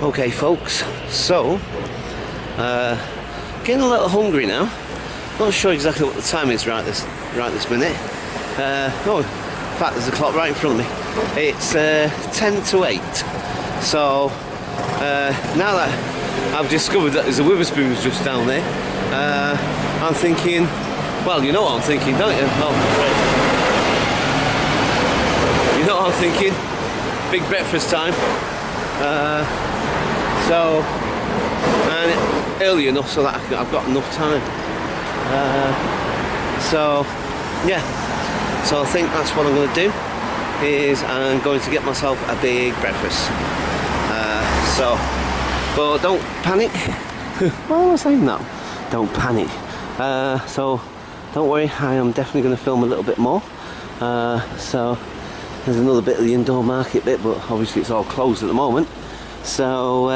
Okay folks, so getting a little hungry now. Not sure exactly what the time is right this minute. In fact there's a clock right in front of me. It's 10 to 8. So now that I've discovered that there's a Witherspoons just down there, I'm thinking, well, you know what I'm thinking, don't you? Oh, you know what I'm thinking? Big breakfast time. And early enough so that I've got enough time. So I think that's what I'm going to do. Is I'm going to get myself a big breakfast. But don't panic. Why am I saying that? Don't panic. So don't worry, I am definitely going to film a little bit more. So there's another bit of the indoor market bit, but obviously it's all closed at the moment. So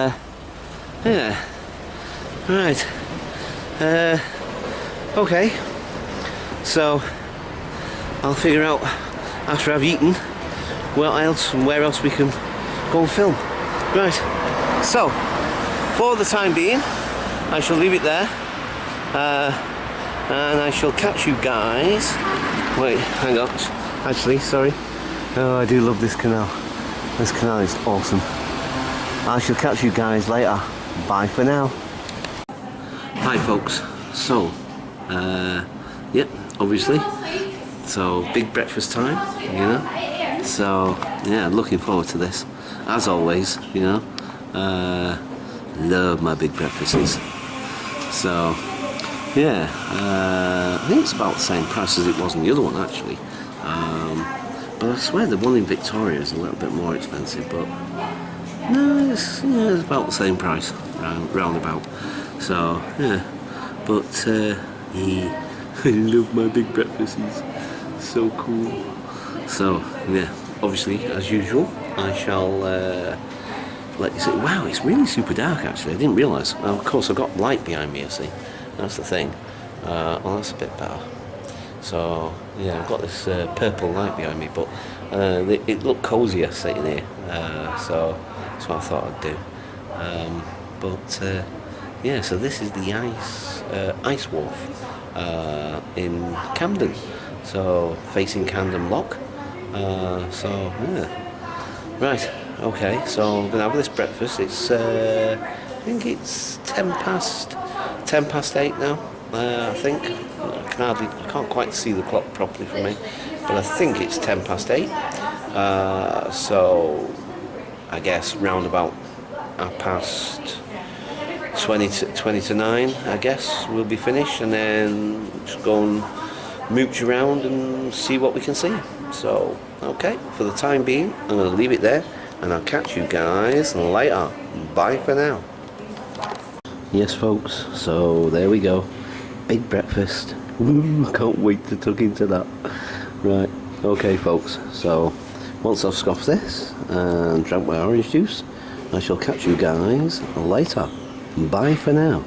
yeah, right. Okay. So I'll figure out after I've eaten what else and where else we can go and film. Right. So for the time being, I shall leave it there. And I shall catch you guys. Wait, hang on. Actually, sorry. Oh, I do love this canal. This canal is awesome. I shall catch you guys later. Bye for now. Hi folks. So, yep, obviously. So, big breakfast time, you know. So, yeah, looking forward to this. As always, you know. Love my big breakfasts. So, yeah, I think it's about the same price as it was in the other one actually. But I swear the one in Victoria is a little bit more expensive, but no, it's about the same price, round about. So, yeah, but yeah, I love my big breakfasts. So cool. So, yeah, obviously, as usual, I shall let you see. Wow, it's really super dark actually. I didn't realise. Well, of course, I've got light behind me, you see. That's the thing. Well, that's a bit better. So, yeah, I've got this purple light behind me, but it looked cosier sitting here. So that's what I thought I'd do. Yeah, so this is the ice wharf in Camden. So, facing Camden Lock. So, yeah. Right, okay, so I'm going to have this breakfast. It's, I think it's 10 past 8 now, I think. I can't quite see the clock properly from me, but I think it's 10 past 8. So, I guess round about 20 to 9, I guess, we'll be finished, and then just go and mooch around and see what we can see. So, okay, for the time being, I'm going to leave it there, and I'll catch you guys later. Bye for now. Yes, folks, so there we go. Big breakfast. Ooh, can't wait to tuck into that. Right, okay, folks, so once I've scoffed this and drank my orange juice, I shall catch you guys later. Bye for now.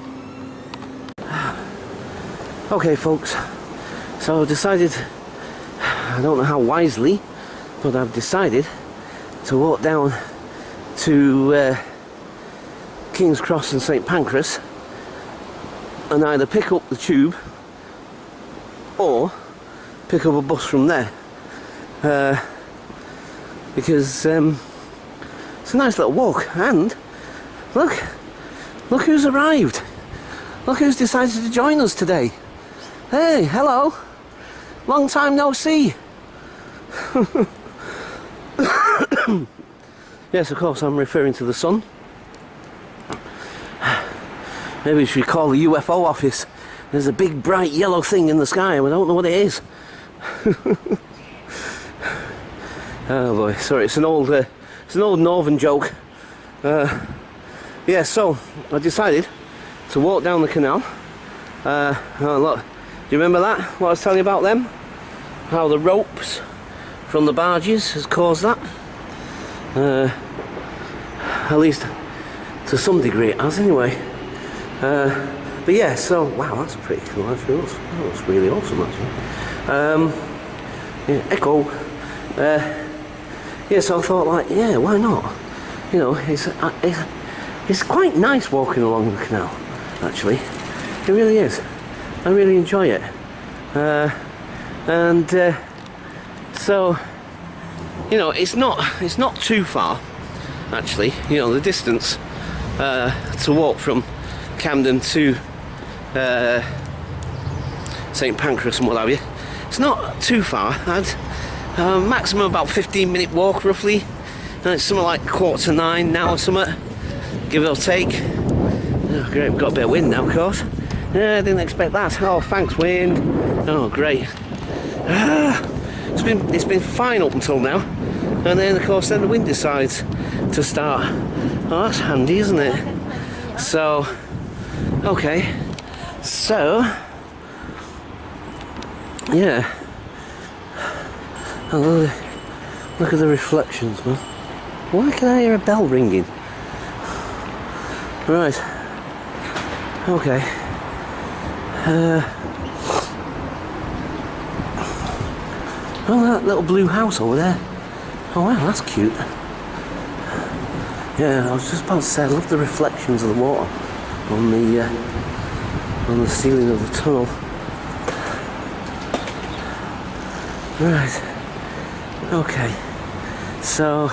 Okay, folks, so I've decided, I don't know how wisely, but I've decided to walk down to King's Cross and St Pancras and either pick up the tube or pick up a bus from there, because it's a nice little walk. And look who's arrived. Look who's decided to join us today. Hey, hello, long time no see. Yes, of course, I'm referring to the sun. Maybe we should call the UFO office. There's a big bright yellow thing in the sky and we don't know what it is. Oh boy, sorry, it's an old northern joke. Yeah, so I decided to walk down the canal. Oh look, do you remember that? What I was telling you about them? How the ropes from the barges has caused that? At least to some degree it has anyway. But yeah, so wow, that's pretty cool actually. That's really awesome actually. Yeah, echo. Yeah, so I thought, like, yeah, why not? You know, it's it's quite nice walking along the canal, actually. It really is. I really enjoy it. So, you know, it's not too far, actually. You know, the distance to walk from Camden to St Pancras and what have you, it's not too far. I'd maximum about 15-minute walk roughly, and it's something like 8:45 now or something, give or take. Oh great, we've got a bit of wind now, of course. Yeah, I didn't expect that. Oh, thanks wind. Oh great. It's been fine up until now, and then of course then the wind decides to start. Oh, that's handy, isn't it? So, okay, so yeah. Oh, look at the reflections, man. Why can I hear a bell ringing? Right. Okay. Oh, that little blue house over there. Oh wow, that's cute. Yeah, I was just about to say, I love the reflections of the water on the ceiling of the tunnel. Right. Okay. So,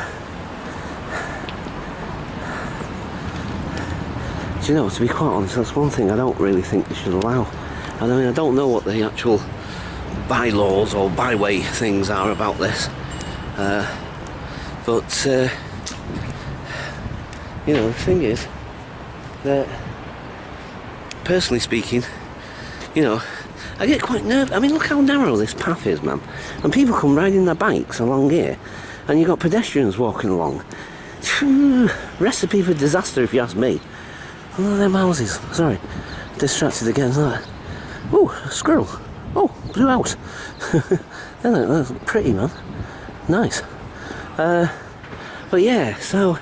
do you know, to be quite honest, that's one thing I don't really think they should allow. I mean, I don't know what the actual bylaws or byway things are about this, but you know, the thing is that, personally speaking, you know, I get quite nervous. I mean, look how narrow this path is, man. And people come riding their bikes along here, and you've got pedestrians walking along. Recipe for disaster, if you ask me. Oh, look at them houses. Sorry, distracted again. Look. Oh, a squirrel. Oh, blue house. That's pretty, man. Nice. But yeah, so,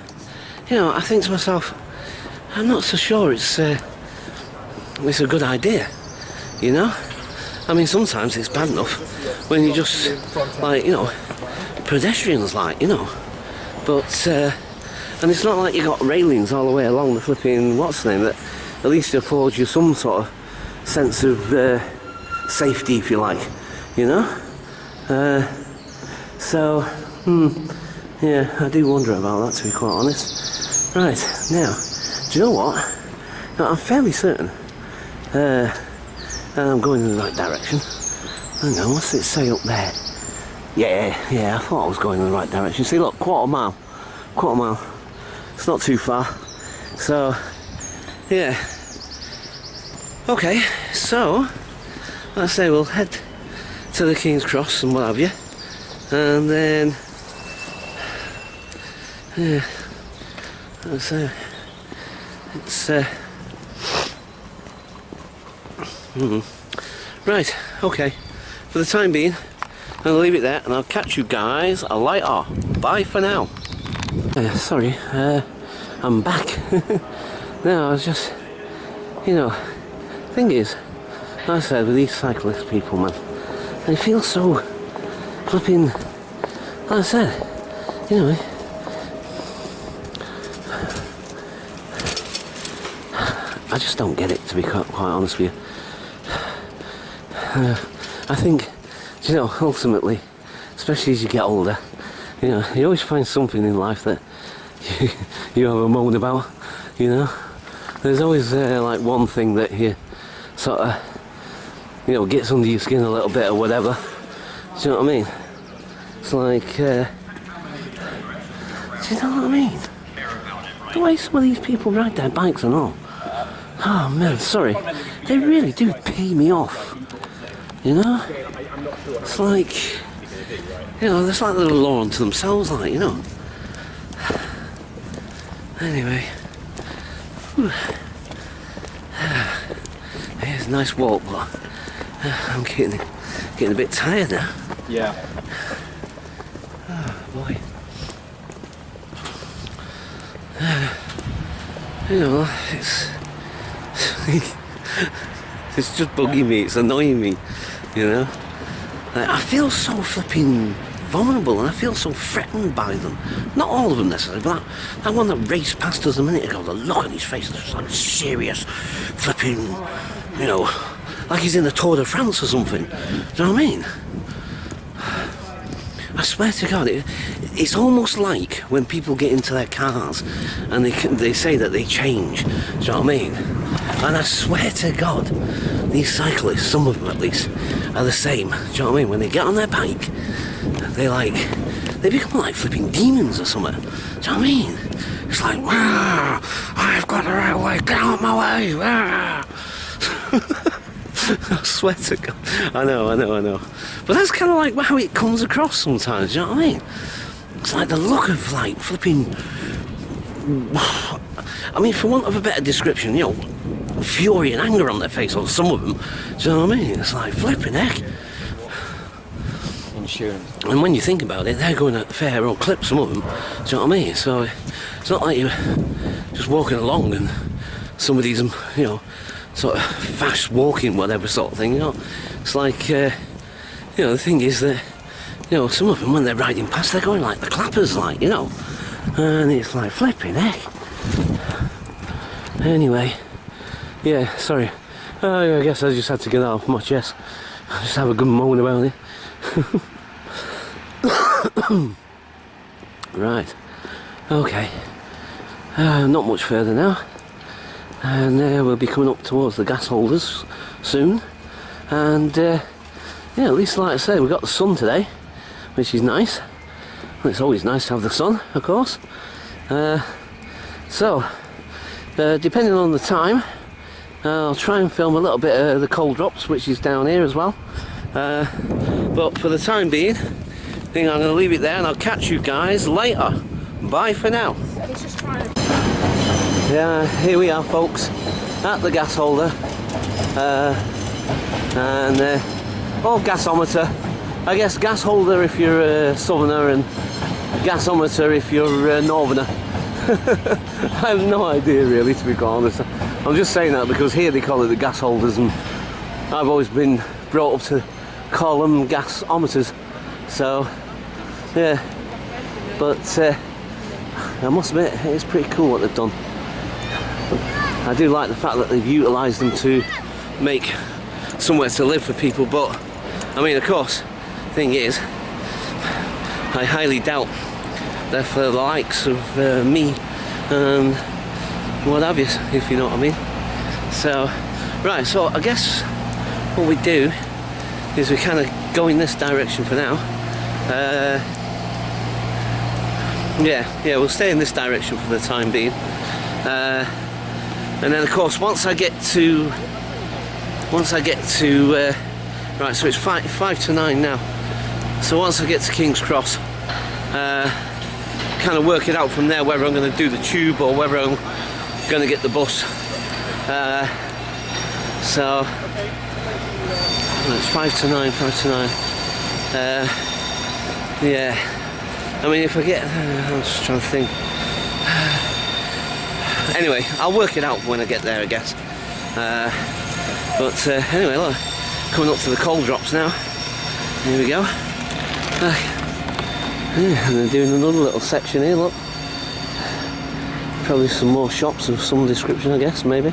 you know, I think to myself, I'm not so sure it's a good idea, you know? I mean, sometimes it's bad enough when you just, like, you know, pedestrians, like, you know. But, and it's not like you got railings all the way along the flipping, what's the name, that at least affords you some sort of sense of safety, if you like, you know? So, yeah, I do wonder about that, to be quite honest. Right, now, do you know what? Now, I'm fairly certain I'm going in the right direction. Hang on, what's it say up there? Yeah, I thought I was going in the right direction. See, look, quarter mile. It's not too far. So, yeah. Okay, so, let's say we'll head to the King's Cross and what have you. And then, yeah, let's say, it's, right, okay, for the time being, I'll leave it there and I'll catch you guys later. Bye for now. Sorry, I'm back. No, I was just, you know, thing is, like I said, with these cyclist people, man, they feel so flipping, like I said, you know, I just don't get it, to be quite honest with you. I think, you know, ultimately, especially as you get older, you know, you always find something in life that you have a moan about, you know. There's always like one thing that you sort of, you know, gets under your skin a little bit or whatever. Do you know what I mean? It's like, do you know what I mean? The way some of these people ride their bikes and all. Oh man, sorry. They really do pee me off. You know? It's like, you know, it's like they're a law unto themselves, like, you know. Anyway. It's a nice walk, but I'm getting a bit tired now. Yeah. Oh boy. You know, it's just bugging me, it's annoying me, you know. Like, I feel so flipping vulnerable, and I feel so threatened by them. Not all of them necessarily, but that one that raced past us a minute ago, the look on his face was just like serious, flipping, you know, like he's in the Tour de France or something. Do you know what I mean? I swear to God, it's almost like when people get into their cars and they say that they change. Do you know what I mean? And I swear to God, these cyclists, some of them at least, are the same. Do you know what I mean? When they get on their bike, they become like flipping demons or something. Do you know what I mean? It's like, I've got the right way, get out of my way. I swear to God. I know. But that's kind of like how it comes across sometimes, do you know what I mean? It's like the look of like flipping, I mean, for want of a better description, you know, fury and anger on their face, or some of them, do you know what I mean? It's like flipping heck. Insurance. And when you think about it, they're going at a fair old clip, some of them, do you know what I mean? So it's not like you're just walking along and somebody's, you know, sort of fast walking, whatever sort of thing, you know. It's like, you know, the thing is that, you know, some of them, when they're riding past, they're going like the clappers, like, you know. And it's like flipping heck. Anyway, yeah, sorry. I guess I just had to get that off my chest. Just have a good moan about it. Right, okay. Not much further now. And we'll be coming up towards the gas holders soon. And yeah, at least like I say, we've got the sun today, which is nice. It's always nice to have the sun, of course. So, depending on the time, I'll try and film a little bit of the cold drops, which is down here as well. But for the time being, I think I'm going to leave it there, and I'll catch you guys later. Bye for now. Yeah, here we are, folks, at the gas holder, and gasometer. I guess gas holder if you're a southerner, and gasometer if you're a northerner. I have no idea really, to be quite honest. I'm just saying that because here they call it the gas holders, and I've always been brought up to call them gasometers. So yeah, but I must admit, it's pretty cool what they've done. I do like the fact that they've utilised them to make somewhere to live for people, but I mean, of course, the thing is, I highly doubt they're for the likes of me and what have you, if you know what I mean. So, right, so I guess what we do is we kind of go in this direction for now. Yeah, we'll stay in this direction for the time being. And then of course once I get to right, so it's 5 to 9 now, so once I get to King's Cross, kind of work it out from there whether I'm going to do the tube or whether I'm going to get the bus. So it's 5 to 9. Yeah, I mean, if I get, I'm just trying to think. Anyway, I'll work it out when I get there, I guess. But anyway, look, coming up to the coal drops now. Here we go. Yeah, and they're doing another little section here, look. Probably some more shops of some description, I guess, maybe.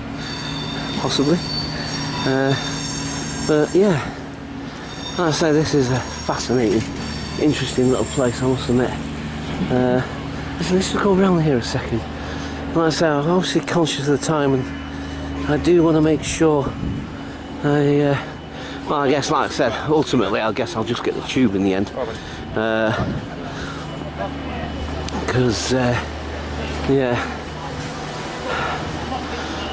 Possibly. But yeah, like I say, this is a fascinating, interesting little place, I must admit. Let's just go around here a second. Like I say, I'm obviously conscious of the time, and I do want to make sure well, I guess, like I said, ultimately I guess I'll just get the tube in the end, because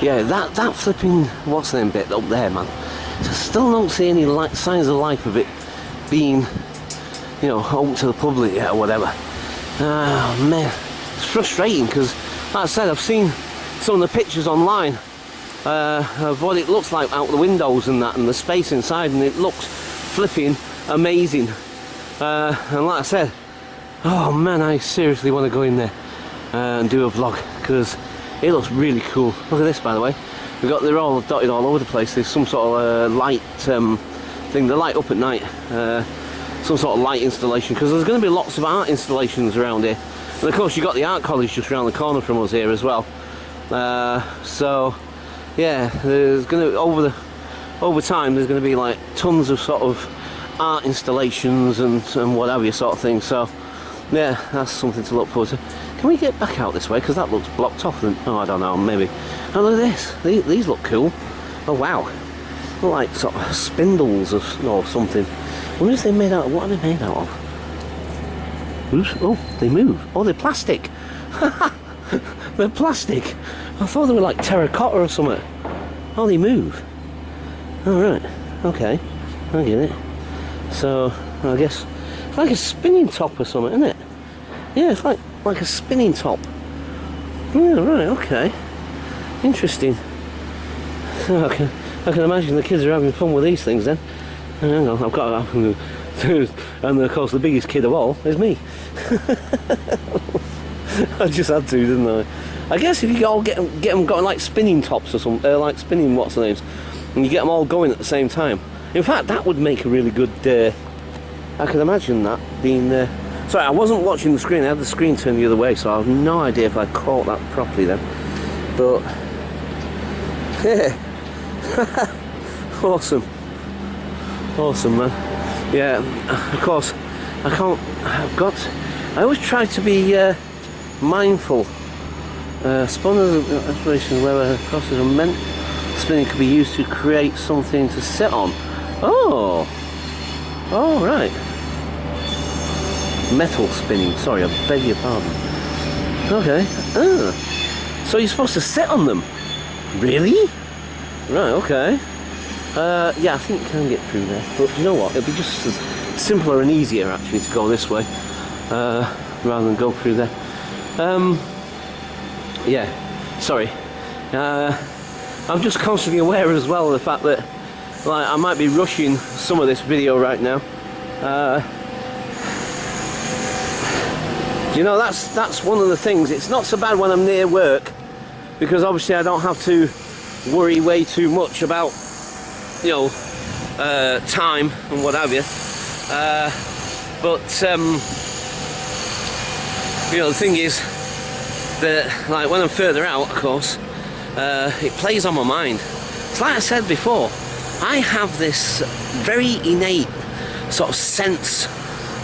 yeah, that flipping what's the name bit up there, man, I still don't see any signs of life of it being, you know, open to the public yet or whatever. Oh man, it's frustrating because, like I said, I've seen some of the pictures online of what it looks like out the windows and that, and the space inside, and it looks flipping amazing. And like I said, oh man, I seriously want to go in there and do a vlog because it looks really cool. Look at this, by the way. They're all dotted all over the place. There's some sort of light thing. They light up at night. some sort of light installation, because there's going to be lots of art installations around here. And of course, you've got the art college just around the corner from us here as well. So yeah, there's going to over time there's going to be like tons of sort of art installations and what have you sort of thing. So yeah, that's something to look forward to. Can we get back out this way, because that looks blocked off? Oh, I don't know, maybe. Oh, look at this, these look cool. Oh wow, look like sort of spindles or something. I wonder if they're made out of, what are they made out of? Oh, they move. Oh, they're plastic. They're plastic. I thought they were like terracotta or something. Oh, they move. Alright, okay, I get it. So, I guess it's like a spinning top or something, isn't it? Yeah, it's like a spinning top. Yeah, right, okay. Interesting. So I can imagine the kids are having fun with these things then. Hang on, I've got to and of course the biggest kid of all is me. I just had to, didn't I? I guess if you all get them going like spinning tops or something, like spinning what's the names, and you get them all going at the same time. In fact, that would make a really good. I can imagine that being. Sorry, I wasn't watching the screen. I had the screen turned the other way, so I have no idea if I caught that properly then. But yeah, awesome, man. Yeah, of course, I always try to be mindful. Spawners of exploration where crosses are meant spinning could be used to create something to sit on. Oh, right. Metal spinning. Sorry, I beg your pardon. Okay. So you're supposed to sit on them? Really? Right. Okay. Yeah, I think you can get through there. But you know what? It'll be just simpler and easier actually to go this way rather than go through there. Yeah. Sorry. I'm just constantly aware as well of the fact that like I might be rushing some of this video right now. You know, that's one of the things. It's not so bad when I'm near work, because obviously I don't have to worry way too much about, you know, time and what have you. But you know, the thing is that like when I'm further out, of course, it plays on my mind. It's like I said before, I have this very innate sort of sense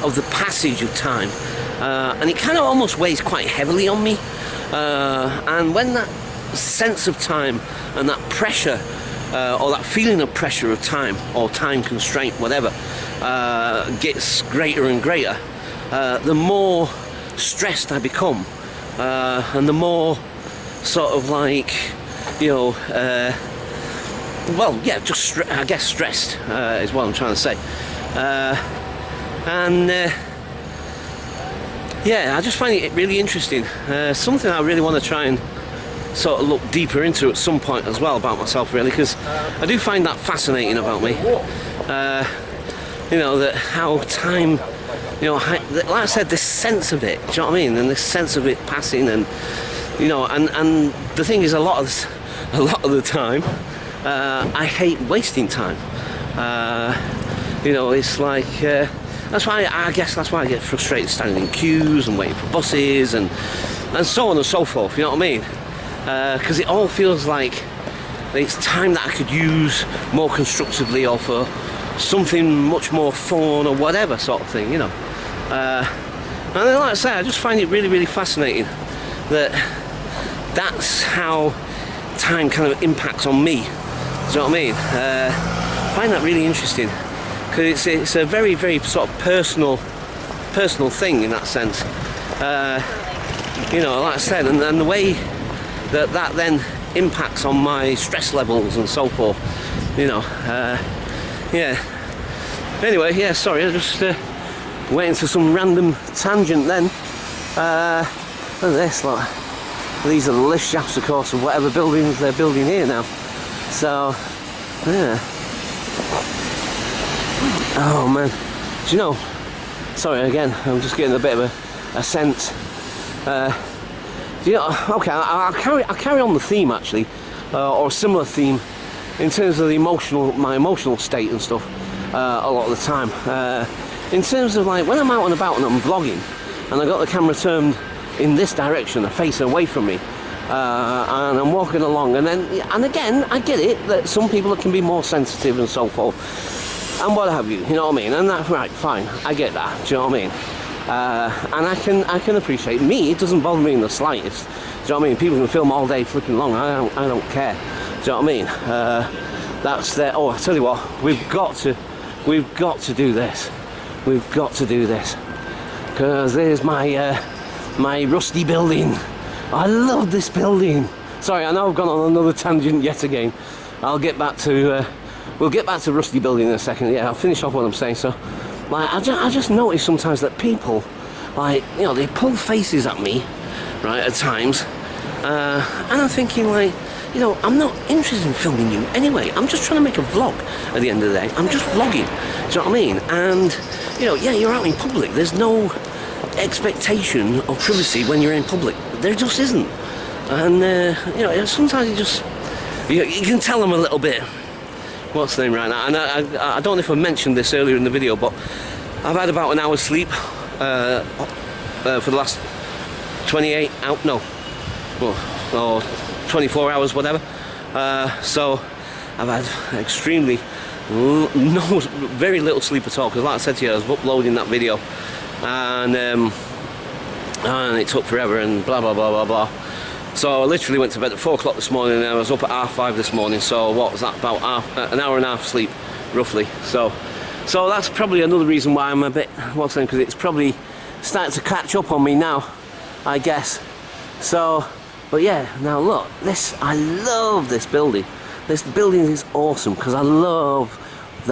of the passage of time, and it kind of almost weighs quite heavily on me. And when that sense of time and that pressure, or that feeling of pressure of time, or time constraint, whatever, gets greater and greater, the more stressed I become, and the more sort of like, you know, well, yeah, just I guess stressed is what I'm trying to say. And yeah, I just find it really interesting. Something I really want to try and sort of look deeper into at some point as well about myself, really, because I do find that fascinating about me. You know, that how time, you know, like I said, this sense of it, do you know what I mean? And this sense of it passing, and you know, and the thing is, a lot of the time, I hate wasting time. You know, it's like that's why I guess that's why I get frustrated standing in queues and waiting for buses and so on and so forth. You know what I mean? Because it all feels like it's time that I could use more constructively, or for something much more fun or whatever sort of thing. You know. And then, like I say, I just find it really, really fascinating that that's how time kind of impacts on me. Do you know what I mean? I find that really interesting, because it's a very, very sort of personal thing in that sense. You know, like I said, and the way that then impacts on my stress levels and so forth. You know, yeah. Anyway, yeah. Sorry, I just went into some random tangent then. Look at this, like. These are the lift shafts, of course, of whatever buildings they're building here now. So, yeah. Oh man, do you know? Sorry again, I'm just getting a bit of a sense. Do you know? Okay, I'll carry on the theme actually, or a similar theme, in terms of my emotional state and stuff. A lot of the time, in terms of like when I'm out and about and I'm vlogging, and I got the camera turned in this direction, facing away from me, and I'm walking along, and again, I get it that some people can be more sensitive and so forth, and what have you. You know what I mean? And that's right, fine. I get that. Do you know what I mean? And I can appreciate. Me, it doesn't bother me in the slightest. Do you know what I mean? People can film all day flipping along. I don't care. Do you know what I mean? That's there. Oh, I tell you what, we've got to do this. We've got to do this, because there's my my rusty building. I love this building. Sorry, I know I've gone on another tangent yet again. I'll get back to we'll get back to rusty building in a second. Yeah, I'll finish off what I'm saying. So, like, I just notice sometimes that people, like, you know, they pull faces at me, right, at times, and I'm thinking, like, you know, I'm not interested in filming you anyway. I'm just trying to make a vlog at the end of the day. I'm just vlogging. Do you know what I mean? And, you know, yeah, you're out in public. There's no expectation of privacy when you're in public. There just isn't. And, you know, sometimes you can tell them a little bit. What's the name right now? And I don't know if I mentioned this earlier in the video, but I've had about an hour's sleep for the last 28 out, no, or 24 hours, whatever. So I've had extremely very little sleep at all, because like I said to you, I was uploading that video, and it took forever and blah blah blah blah blah. So I literally went to bed at 4 o'clock this morning, and I was up at 5:30 this morning. So what was that, about an hour and a half sleep roughly. So that's probably another reason why I'm a bit, what's that, because it's probably starting to catch up on me now, I guess. So, but yeah, now look, I love this building. This building is awesome, because I love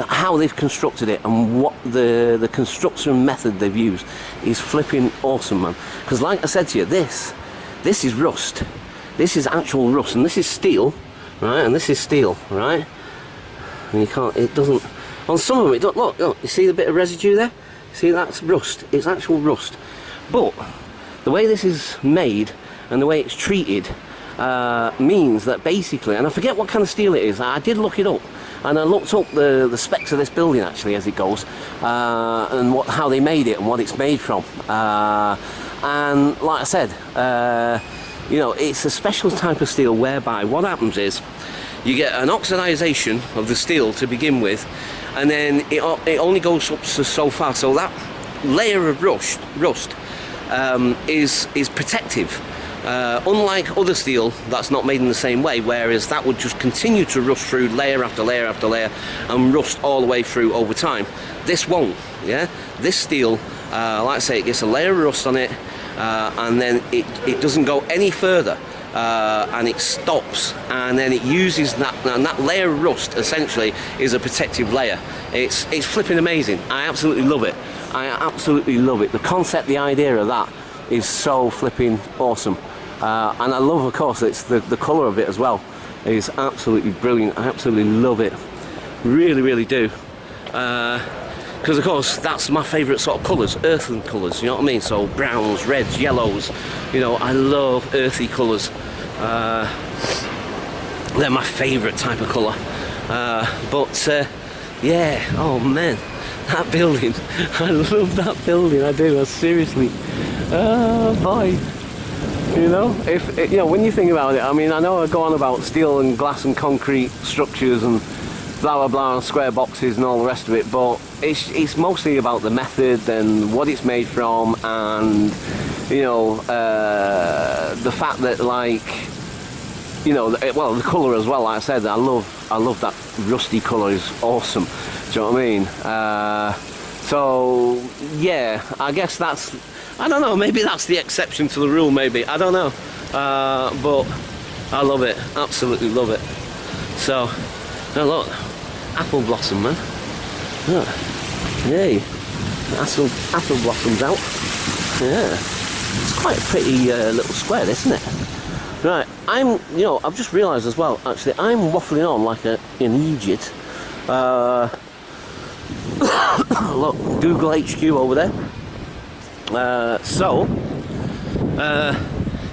how they've constructed it, and what the construction method they've used is flipping awesome, man. Because like I said to you, this is rust. This is actual rust, and this is steel, right? And this is steel, right? And you can't, it doesn't, on some of them it don't, look, you see the bit of residue there? See, that's rust. It's actual rust. But the way this is made and the way it's treated means that basically, and I forget what kind of steel it is, I did look it up, and I looked up the specs of this building actually as it goes, and how they made it and what it's made from. And like I said, you know, it's a special type of steel whereby what happens is you get an oxidization of the steel to begin with, and then it only goes up to so far. So that layer of rust is protective. Unlike other steel that's not made in the same way, whereas that would just continue to rust through layer after layer after layer and rust all the way through over time. This won't, yeah? This steel, like I say, it gets a layer of rust on it, and then it doesn't go any further, and it stops, and then it uses that, and that layer of rust essentially is a protective layer. It's flipping amazing. I absolutely love it. I absolutely love it. The concept, the idea of that is so flipping awesome. And I love, of course, it's the colour of it as well. It is absolutely brilliant. I absolutely love it. Really, really do. Because, of course, that's my favourite sort of colours, earthen colours, you know what I mean? So browns, reds, yellows, you know, I love earthy colours. They're my favourite type of colour. Yeah, oh man, that building, I love that building, I do, seriously. Oh boy. You know, you know, when you think about it, I mean, I know I go on about steel and glass and concrete structures and blah blah blah and square boxes and all the rest of it, but it's mostly about the method and what it's made from, and you know, the fact that, like, you know, well, the colour as well. Like I said, I love that rusty colour. Is awesome. Do you know what I mean? So yeah, I guess that's, I don't know, maybe that's the exception to the rule, maybe, I don't know, but I love it, absolutely love it. So, now look, apple blossom, man, look, yay, apple blossoms out, yeah, it's quite a pretty little square, isn't it? Right, you know, I've just realised as well, actually, I'm waffling on like an idiot. Look, Google HQ over there.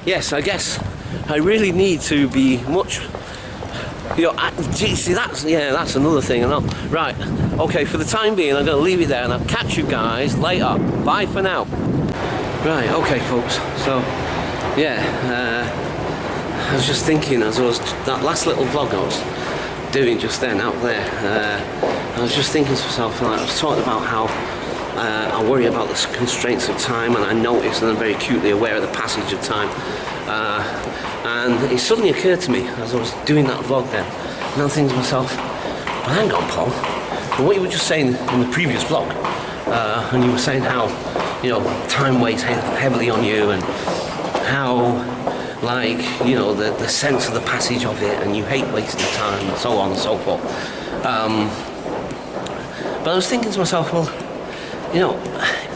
Yes, I guess I really need to be much You know, see, that's another thing. I know. Right, okay, for the time being, I'm going to leave it there, and I'll catch you guys later. Bye for now. Right, okay, folks. So, yeah, I was just thinking, as I was that last little vlog I was doing just then out there. I was just thinking to myself, like, I was talking about how I worry about the constraints of time, and I notice, and I'm very acutely aware of the passage of time. And it suddenly occurred to me as I was doing that vlog then, and I'm thinking to myself, but hang on, Paul, what you were just saying in the previous vlog, and you were saying how, you know, time weighs heavily on you, and how, like, you know, the sense of the passage of it, and you hate wasting time, and so on and so forth. But I was thinking to myself, well, you know,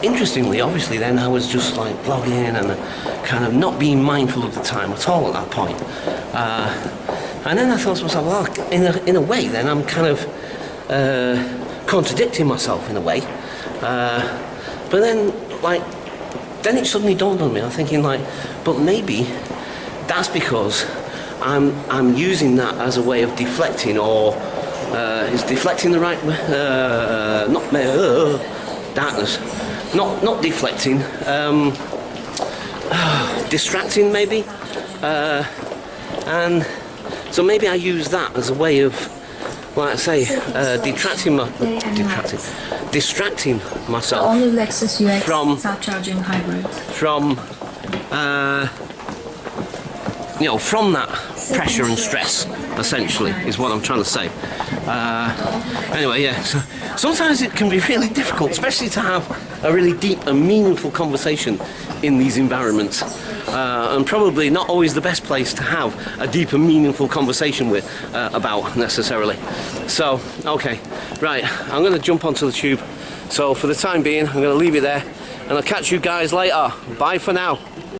interestingly, obviously then I was just like vlogging and kind of not being mindful of the time at all at that point. And then I thought to myself, well, in a way then I'm kind of contradicting myself in a way. But then, like, then it suddenly dawned on me, I'm thinking like, but maybe that's because I'm using that as a way of deflecting, or is deflecting the right darkness. Not deflecting, distracting maybe, and so maybe I use that as a way of, like I say, distracting myself only Lexus UX from self-charging hybrid. You know, from that pressure and stress, essentially, is what I'm trying to say. Anyway, yeah, so sometimes it can be really difficult, especially to have a really deep and meaningful conversation in these environments, and probably not always the best place to have a deep and meaningful conversation with about, necessarily. So, okay, right, I'm going to jump onto the tube, so for the time being I'm going to leave it there, and I'll catch you guys later. Bye for now.